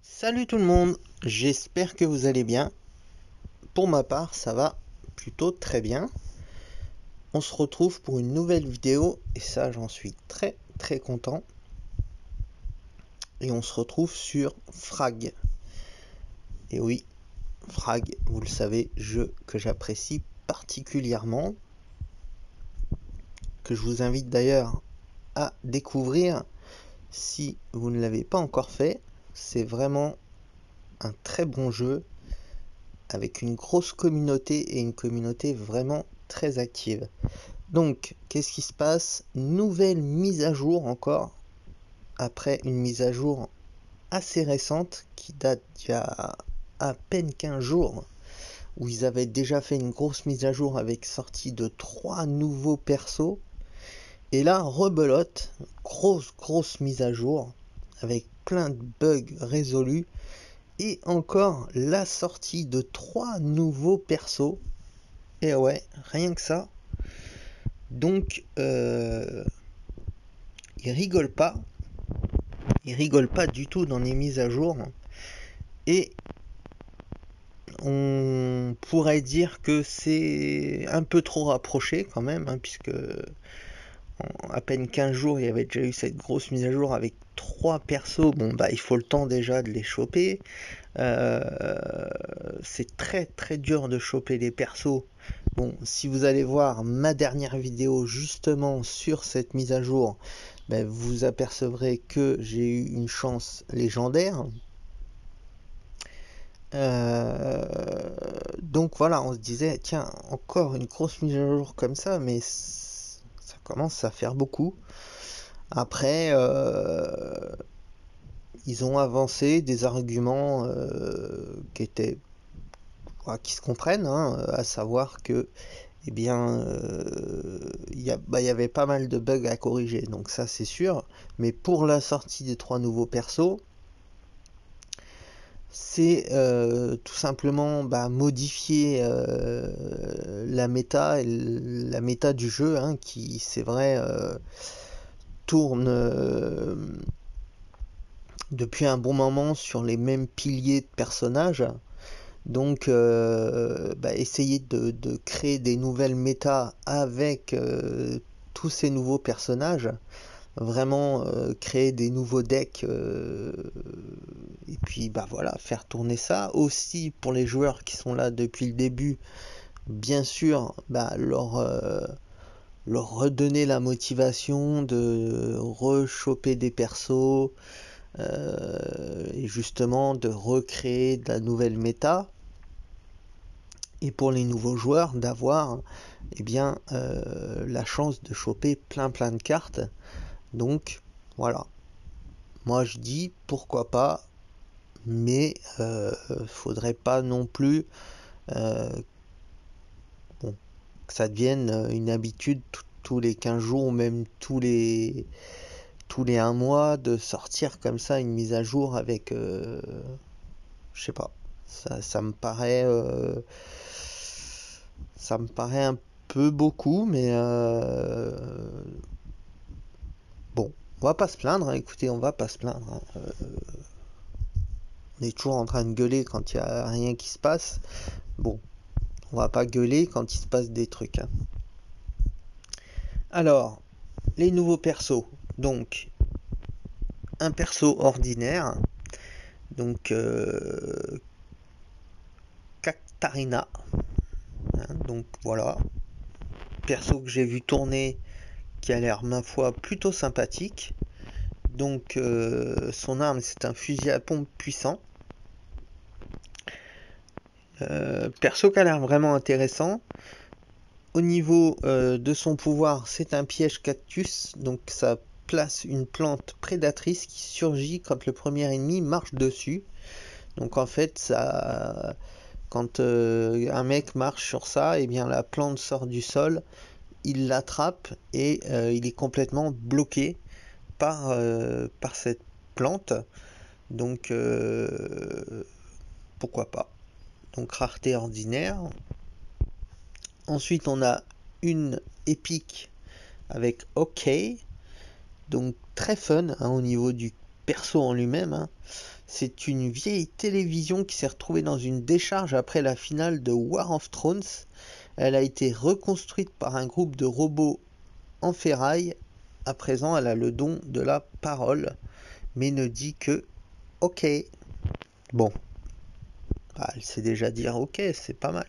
Salut tout le monde, j'espère que vous allez bien. Pour ma part, ça va plutôt très bien. On se retrouve pour une nouvelle vidéo et ça, j'en suis très content. Et on se retrouve sur Frag. Et oui, Frag, vous le savez, jeu que j'apprécie particulièrement, que je vous invite d'ailleurs à découvrir si vous ne l'avez pas encore fait. C'est vraiment un très bon jeu avec une grosse communauté et une communauté vraiment très active. Donc, qu'est-ce qui se passe? Nouvelle mise à jour encore, après une mise à jour assez récente qui date d'il y a à peine 15 jours, où ils avaient déjà fait une grosse mise à jour avec sortie de 3 nouveaux persos. Et là, rebelote, grosse mise à jour, avec plein de bugs résolus, et encore la sortie de 3 nouveaux persos. Et ouais, rien que ça. Donc, ils rigolent pas. Ils rigolent pas du tout dans les mises à jour. Et on pourrait dire que c'est un peu trop rapproché quand même, hein, puisque en à peine 15 jours, il y avait déjà eu cette grosse mise à jour avec 3 persos. Bon, bah, il faut le temps déjà de les choper. C'est très dur de choper les persos. Bon, si vous allez voir ma dernière vidéo justement sur cette mise à jour, ben, vous apercevrez que j'ai eu une chance légendaire. Donc voilà, on se disait, tiens, encore une grosse mise à jour comme ça, mais ça commence à faire beaucoup. Après, ils ont avancé des arguments qui se comprennent, hein, à savoir que eh bien, il y avait pas mal de bugs à corriger, donc ça c'est sûr. Mais pour la sortie des 3 nouveaux persos, c'est tout simplement modifier la méta du jeu, hein, qui c'est vrai tourne depuis un bon moment sur les mêmes piliers de personnages. Donc essayer de créer des nouvelles méta avec tous ces nouveaux personnages, vraiment créer des nouveaux decks, et puis voilà, faire tourner ça. Aussi pour les joueurs qui sont là depuis le début, bien sûr, leur redonner la motivation de rechoper des persos, et justement de recréer de la nouvelle méta. Et pour les nouveaux joueurs d'avoir la chance de choper plein de cartes. Donc voilà, moi je dis pourquoi pas, mais faudrait pas non plus que ça devienne une habitude tous les 15 jours ou même tous les 1 mois de sortir comme ça une mise à jour avec je sais pas, ça me paraît un peu beaucoup, mais bon, on va pas se plaindre, hein. Écoutez, on va pas se plaindre, hein. On est toujours en train de gueuler quand il y a rien qui se passe. Bon, on va pas gueuler quand il se passe des trucs, hein. Alors, les nouveaux persos. Donc, un perso ordinaire. Donc, Katarina. Hein, donc voilà. Perso que j'ai vu tourner, qui a l'air, ma foi, plutôt sympathique. Donc son arme, c'est un fusil à pompe puissant. Perso qui a l'air vraiment intéressant. Au niveau de son pouvoir, c'est un piège cactus, donc ça place une plante prédatrice qui surgit quand le premier ennemi marche dessus. Donc en fait, ça, quand un mec marche sur ça, et bien la plante sort du sol, il l'attrape et il est complètement bloqué par cette plante. Donc pourquoi pas. Donc rareté ordinaire. Ensuite on a une épique avec OK, Donc très fun hein, au niveau du perso en lui-même. Hein. C'est une vieille télévision qui s'est retrouvée dans une décharge après la finale de War of Thrones. Elle a été reconstruite par un groupe de robots en ferraille. À présent, elle a le don de la parole, mais ne dit que ok. Bon, bah, elle sait déjà dire ok, c'est pas mal.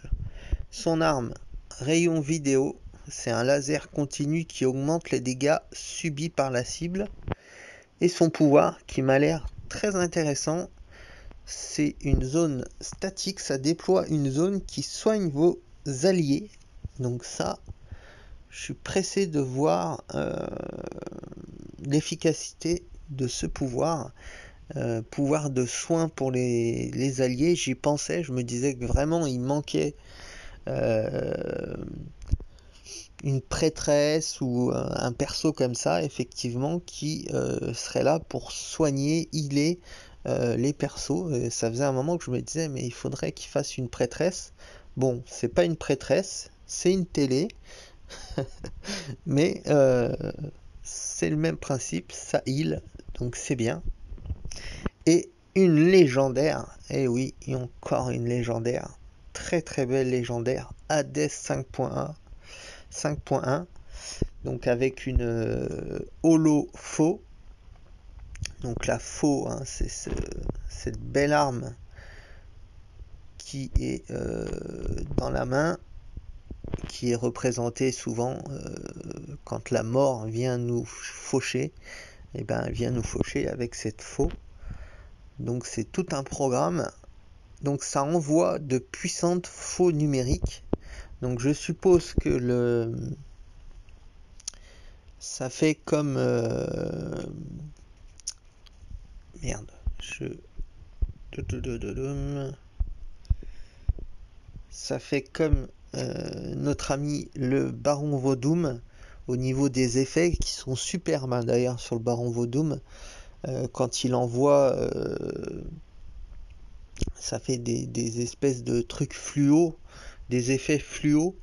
Son arme, rayon vidéo, c'est un laser continu qui augmente les dégâts subis par la cible. Et son pouvoir, qui m'a l'air très intéressant, c'est une zone statique, ça déploie une zone qui soigne vos alliés. Donc ça, je suis pressé de voir l'efficacité de ce pouvoir. Pouvoir de soin pour les alliés, j'y pensais, je me disais que vraiment il manquait une prêtresse ou un perso comme ça, effectivement, qui serait là pour soigner, healer les persos. Et ça faisait un moment que je me disais, mais il faudrait qu'il fasse une prêtresse. Bon, c'est pas une prêtresse, c'est une télé, mais c'est le même principe, ça heal, donc c'est bien. Et une légendaire, et oui, et encore une légendaire, très très belle légendaire, Hades 5.1, donc avec une holo faux. Donc la faux, hein, c'est cette belle arme qui est dans la main, qui est représentée souvent quand la mort vient nous faucher, et ben elle vient nous faucher avec cette faux. Donc c'est tout un programme. Donc ça envoie de puissantes faux numériques. Donc je suppose que ça fait comme merde. Ça fait comme notre ami le Baron Vodoum au niveau des effets qui sont superbes hein, d'ailleurs sur le Baron Vodoum. Quand il envoie ça fait des espèces de trucs fluo, des effets fluo.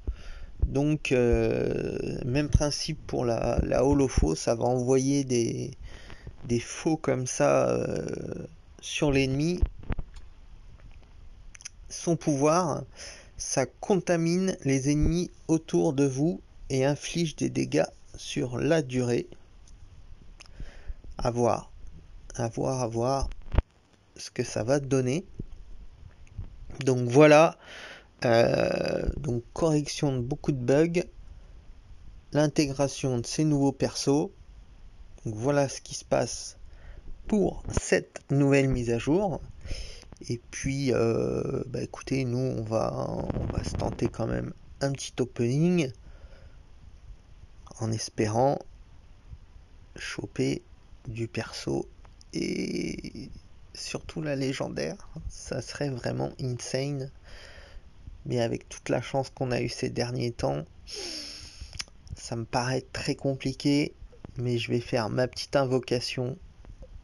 Donc même principe pour la holofaux, ça va envoyer des faux comme ça sur l'ennemi. Son pouvoir, ça contamine les ennemis autour de vous et inflige des dégâts sur la durée. À voir ce que ça va donner. Donc voilà, donc correction de beaucoup de bugs, l'intégration de ces nouveaux persos. Donc voilà ce qui se passe pour cette nouvelle mise à jour. Et puis bah écoutez, nous on va se tenter quand même un petit opening en espérant choper du perso et surtout la légendaire. Ça serait vraiment insane. Mais avec toute la chance qu'on a eu ces derniers temps, ça me paraît très compliqué. Mais je vais faire ma petite invocation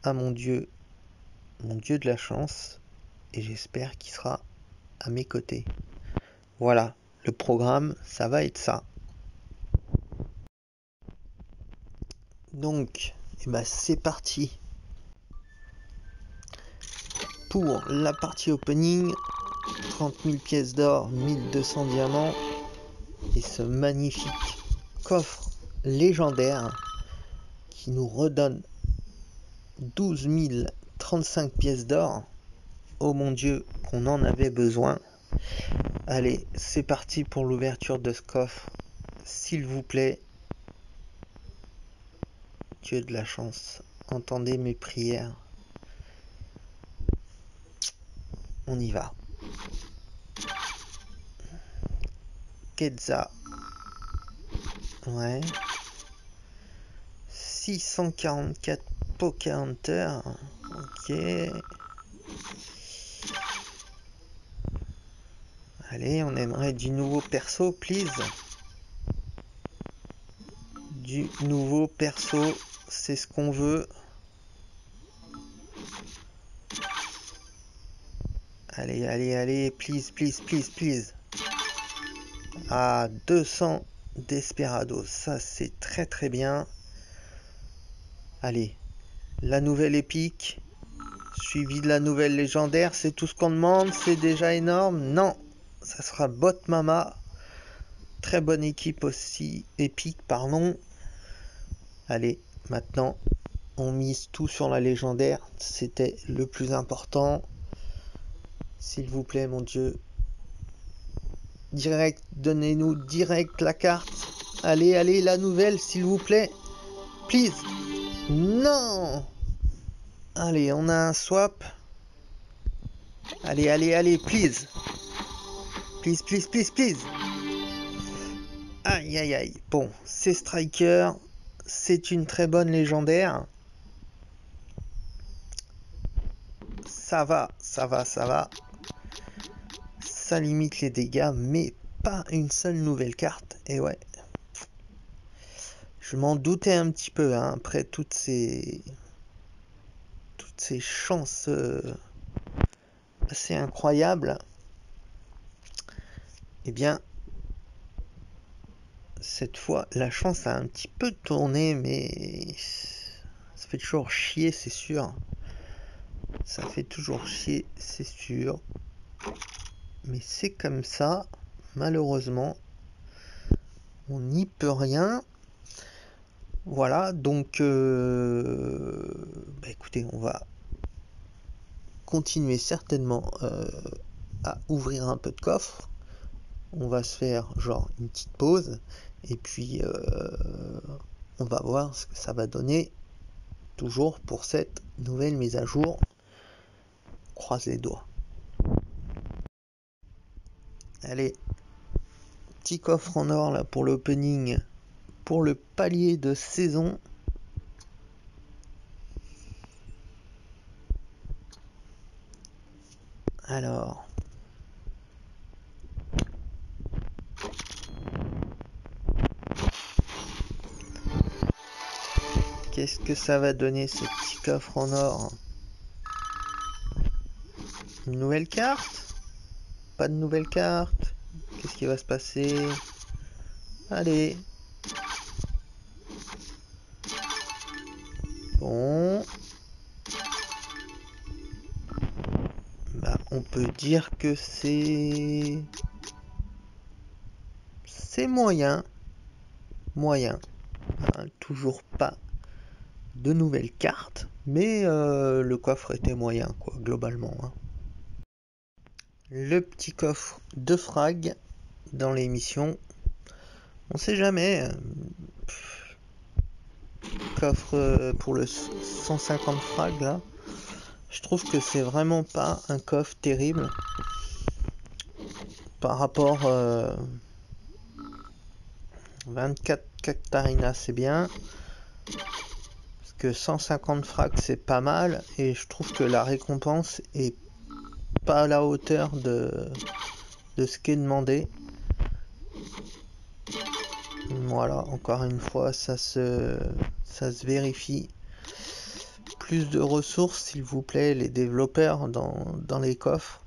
à mon dieu de la chance. Et j'espère qu'il sera à mes côtés. Voilà, le programme, ça va être ça. Donc, eh ben, c'est parti pour la partie opening. 30 000 pièces d'or, 1200 diamants et ce magnifique coffre légendaire qui nous redonne 12 035 pièces d'or. Oh mon dieu, qu'on en avait besoin. Allez, c'est parti pour l'ouverture de ce coffre. S'il vous plaît, Dieu de la chance, entendez mes prières. On y va. Quetzal. Ouais. 644 Pocahontas. Ok. Allez, on aimerait du nouveau perso, please. Du nouveau perso, c'est ce qu'on veut. Allez, allez, allez, please, please, please, please. Ah, 200 Desperados, ça c'est très très bien. Allez, la nouvelle épique, suivie de la nouvelle légendaire, c'est tout ce qu'on demande, c'est déjà énorme. Non, ça sera Bot Mama. Très bonne équipe aussi, épique, pardon. Allez, maintenant, on mise tout sur la légendaire. C'était le plus important. S'il vous plaît, mon Dieu. Direct, donnez-nous direct la carte. Allez, allez, la nouvelle, s'il vous plaît. Please. Non. Allez, on a un swap. Allez, allez, allez, please. Please, please, please, please. Aïe, aïe, aïe. Bon, c'est Striker. C'est une très bonne légendaire. Ça va, ça va, ça va. Ça limite les dégâts, mais pas une seule nouvelle carte. Et ouais. Je m'en doutais un petit peu, hein, après toutes ces chances assez incroyables. Eh bien, cette fois, la chance a un petit peu tourné, mais ça fait toujours chier, c'est sûr. Ça fait toujours chier, c'est sûr. Mais c'est comme ça, malheureusement. On n'y peut rien. Voilà, donc écoutez, on va continuer certainement à ouvrir un peu de coffre. On va se faire genre une petite pause et puis on va voir ce que ça va donner toujours pour cette nouvelle mise à jour. Croise les doigts. Allez, petit coffre en or là pour l'opening, pour le palier de saison. Alors, qu'est-ce que ça va donner ce petit coffre en or? Une nouvelle carte? Pas de nouvelle carte? Qu'est-ce qui va se passer? Allez. Bon. Bah, on peut dire que c'est moyen. Moyen. Toujours pas de nouvelles cartes, mais le coffre était moyen, quoi, globalement. Hein. Le petit coffre de frag dans l'émission. On sait jamais. Coffre pour le 150 frag là. Je trouve que c'est vraiment pas un coffre terrible par rapport 24 Katarina, c'est bien. Parce que 150 frags c'est pas mal et je trouve que la récompense est pas à la hauteur de ce qui est demandé. Voilà, encore une fois, ça se vérifie. Plus de ressources, s'il vous plaît, les développeurs dans les coffres.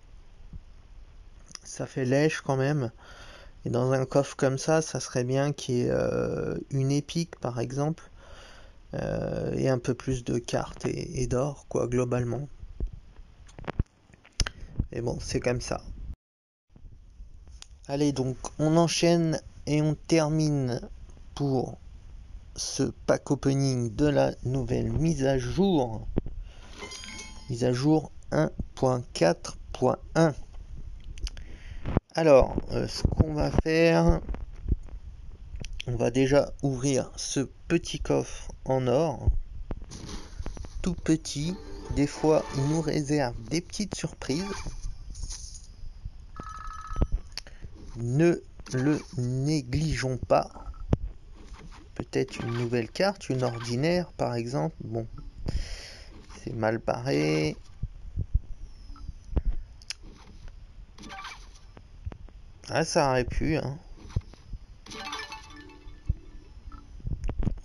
Ça fait lèche quand même. Et dans un coffre comme ça serait bien qu'il y ait une épique, par exemple, et un peu plus de cartes et d'or, quoi, globalement. Et bon, c'est comme ça. Allez, donc, on enchaîne et on termine pour ce pack opening de la nouvelle mise à jour. Mise à jour 1.4.1. Alors, ce qu'on va faire, on va déjà ouvrir ce petit coffre en or. Tout petit. Des fois, il nous réserve des petites surprises. Ne le négligeons pas. Peut-être une nouvelle carte, une ordinaire par exemple. Bon, c'est mal barré. Ah, ça aurait pu, hein.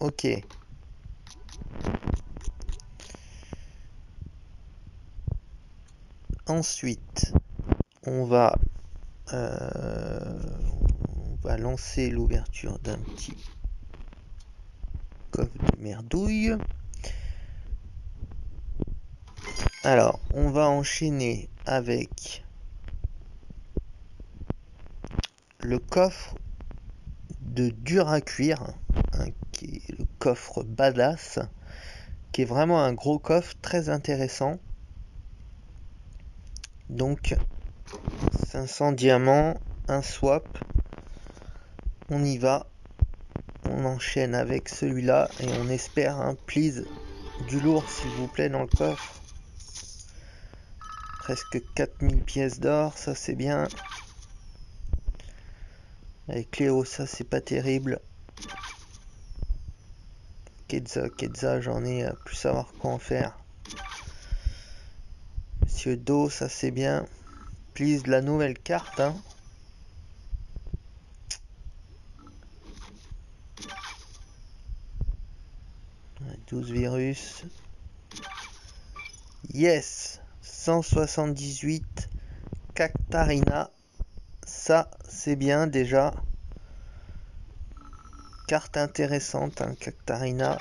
Ok. Ensuite, on va lancer l'ouverture d'un petit coffre de merdouille. Alors, on va enchaîner avec le coffre de dur à cuire, hein, qui est le coffre badass, qui est vraiment un gros coffre très intéressant. Donc 500 diamants, un swap, on y va, on enchaîne avec celui-là et on espère, hein, please, du lourd s'il vous plaît dans le coffre. Presque 4000 pièces d'or, ça c'est bien. Avec Cléo, ça c'est pas terrible. Kedza, j'en ai à plus savoir quoi en faire. Monsieur Do, ça c'est bien. Please, la nouvelle carte, hein. Ouais, 12 virus. Yes, 178 Cactarina. Ça c'est bien déjà. Carte intéressante, hein, Cactarina.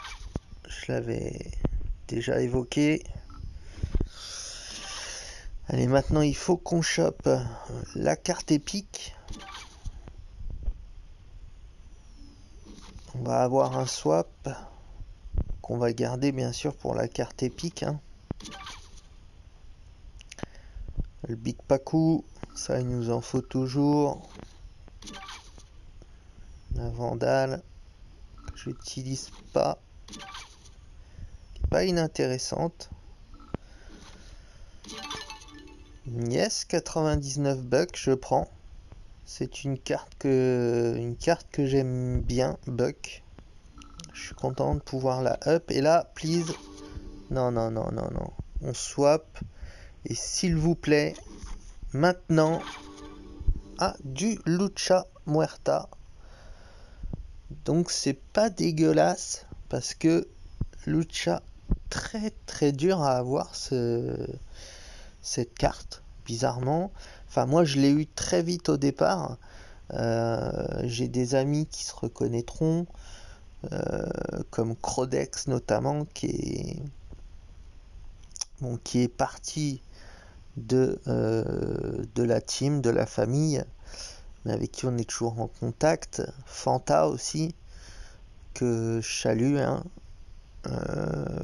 Je l'avais déjà évoqué. Allez, maintenant il faut qu'on chope la carte épique. On va avoir un swap qu'on va garder bien sûr pour la carte épique, hein. Le Big Paku, ça il nous en faut toujours. La Vandale, que j'utilise pas. Pas inintéressante. Yes, 99 bucks, je prends. C'est une carte que j'aime bien, Buck. Je suis content de pouvoir la up. Et là, please. Non. On swap. Et s'il vous plaît, maintenant, du Lucha Muerta. Donc c'est pas dégueulasse parce que Lucha, très dur à avoir cette carte, bizarrement. Enfin, moi je l'ai eu très vite au départ. J'ai des amis qui se reconnaîtront, comme Crodex notamment, qui est parti de la team, de la famille, mais avec qui on est toujours en contact. Fanta aussi, que je salue, hein.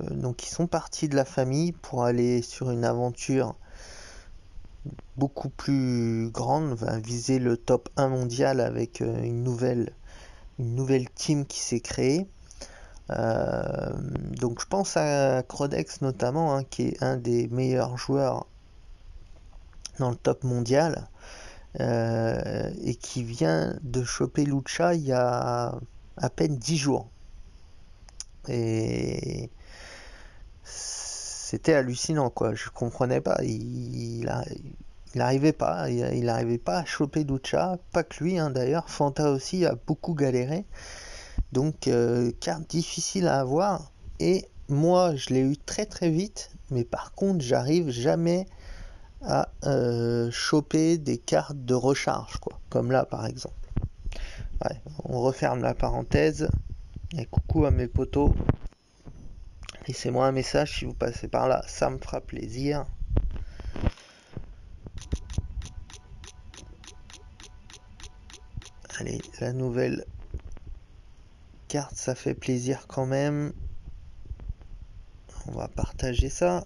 Donc ils sont partis de la famille pour aller sur une aventure beaucoup plus grande, va viser le top 1 mondial avec une nouvelle team qui s'est créée. Donc je pense à Crodex notamment, hein, qui est un des meilleurs joueurs dans le top mondial, et qui vient de choper Lucha il y a à peine 10 jours. Et c'était hallucinant, quoi. Je comprenais pas. Il n'arrivait pas à choper Lucha. Pas que lui, hein, d'ailleurs. Fanta aussi a beaucoup galéré. Donc carte difficile à avoir. Et moi, je l'ai eu très vite. Mais par contre, j'arrive jamais à choper des cartes de recharge, quoi. Comme là, par exemple. Ouais, on referme la parenthèse. Et coucou à mes potos. Laissez-moi un message si vous passez par là, ça me fera plaisir. Allez, la nouvelle carte, ça fait plaisir quand même. On va partager ça.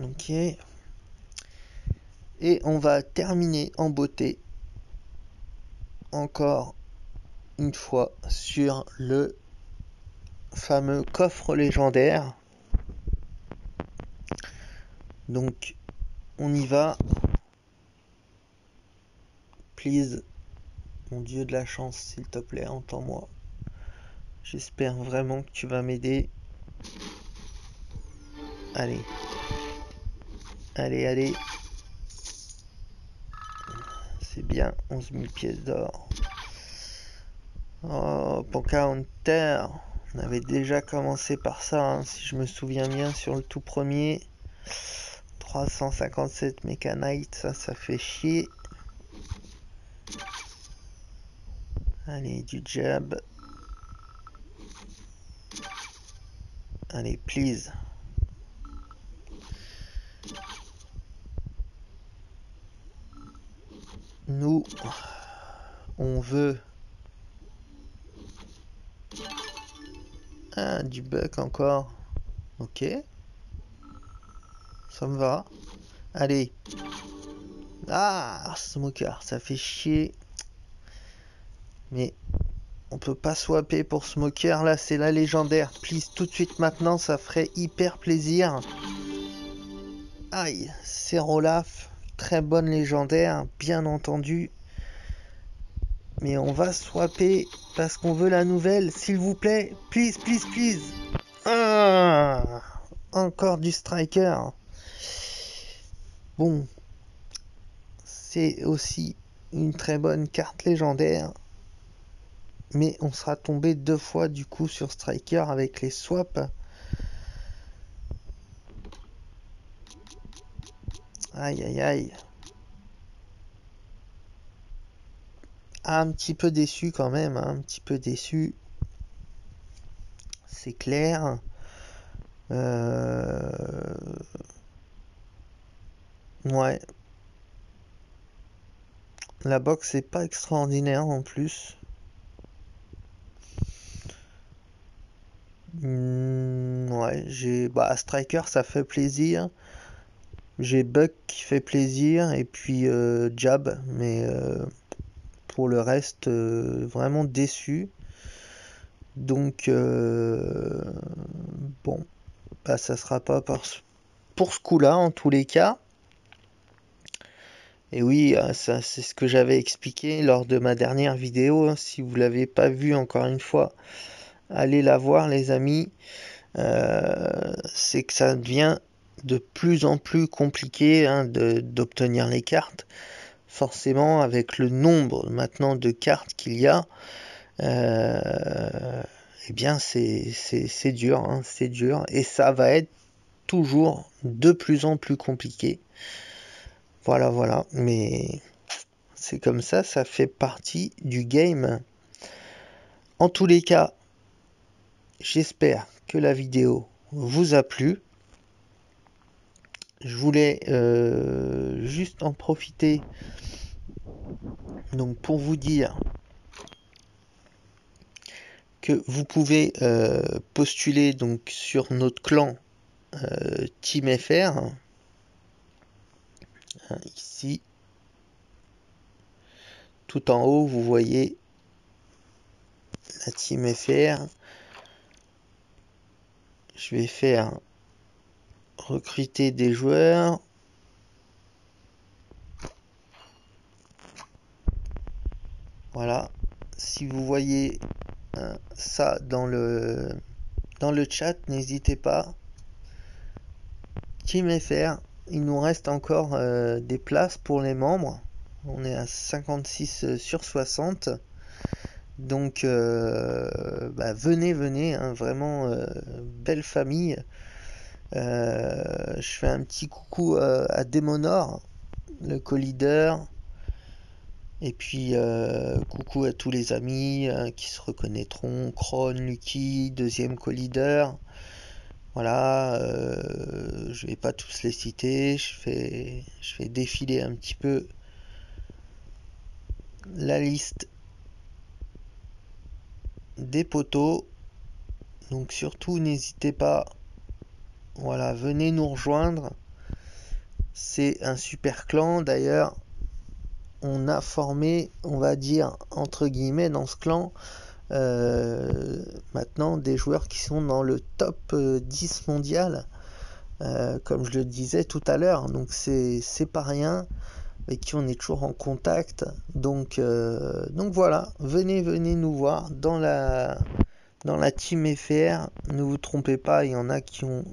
Ok. Et on va terminer en beauté. Encore une fois sur le fameux coffre légendaire. Donc, on y va. Please, mon dieu de la chance, s'il te plaît, entends-moi. J'espère vraiment que tu vas m'aider. Allez. C'est bien, 11 000 pièces d'or. Oh, Pocahontas. On avait déjà commencé par ça, hein, si je me souviens bien, sur le tout premier. 357 Mekanites, ça fait chier. Allez, du jab. Allez, please. Nous, on veut... Ah, du buck encore. Ok. Ça me va. Allez. Ah, Smoker, ça fait chier. Mais on peut pas swapper pour Smoker, là, c'est la légendaire. Please, tout de suite maintenant, ça ferait hyper plaisir. Aïe, c'est Olaf. Très bonne légendaire, bien entendu. Mais on va swapper parce qu'on veut la nouvelle, s'il vous plaît. Please, please, please. Ah, encore du striker. Bon, c'est aussi une très bonne carte légendaire. Mais on sera tombé 2 fois du coup sur striker avec les swaps. Aïe, aïe, aïe. Un petit peu déçu quand même, hein, un petit peu déçu. C'est clair. Ouais. La box est pas extraordinaire en plus. Ouais, j'ai... Bah, Striker, ça fait plaisir. J'ai Buck qui fait plaisir. Et puis Jab. Mais pour le reste, vraiment déçu. Donc, bon. Bah, ça sera pas pour ce coup-là, en tous les cas. Et oui, ça c'est ce que j'avais expliqué lors de ma dernière vidéo. Hein. Si vous l'avez pas vu encore une fois, allez la voir les amis. C'est que ça devient de plus en plus compliqué hein, d'obtenir les cartes. Forcément, avec le nombre maintenant de cartes qu'il y a, eh bien c'est dur, hein, c'est dur. Et ça va être toujours de plus en plus compliqué. Voilà, voilà. Mais c'est comme ça fait partie du game. En tous les cas, j'espère que la vidéo vous a plu. Je voulais juste en profiter donc pour vous dire que vous pouvez postuler donc sur notre clan Team FR. Ici, tout en haut, vous voyez la Team FR. Je vais faire recruter des joueurs. Voilà. Si vous voyez ça dans le chat, n'hésitez pas. Team FR, il nous reste encore des places pour les membres. On est à 56 sur 60. Donc venez, hein, vraiment belle famille. Je fais un petit coucou à Démonor, le co-leader. Et puis coucou à tous les amis qui se reconnaîtront. Kron, Lucky, deuxième co-leader. Voilà, je vais pas tous les citer. Je fais défiler un petit peu la liste des poteaux. Donc surtout n'hésitez pas. Voilà, venez nous rejoindre. C'est un super clan d'ailleurs. On a formé, on va dire, entre guillemets, dans ce clan, maintenant des joueurs qui sont dans le top 10 mondial, comme je le disais tout à l'heure. Donc c'est pas rien, avec qui on est toujours en contact. Donc voilà, venez nous voir dans la Team FR. Ne vous trompez pas, il y en a qui ont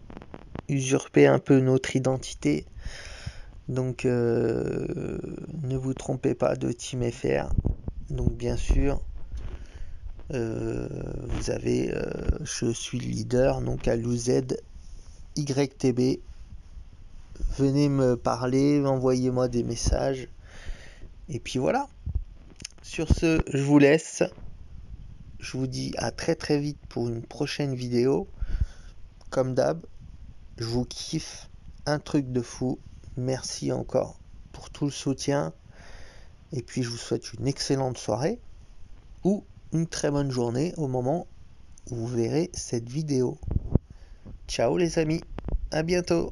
usurpé un peu notre identité. Donc ne vous trompez pas de Team FR. Donc bien sûr vous avez je suis le leader, donc à l'UZ YTB. venez me parler, envoyez-moi des messages. Et puis voilà. Sur ce, je vous laisse. Je vous dis à très très vite pour une prochaine vidéo. Comme d'hab, je vous kiffe un truc de fou. Merci encore pour tout le soutien. Et puis je vous souhaite une excellente soirée ou une très bonne journée au moment où vous verrez cette vidéo. Ciao les amis, à bientôt.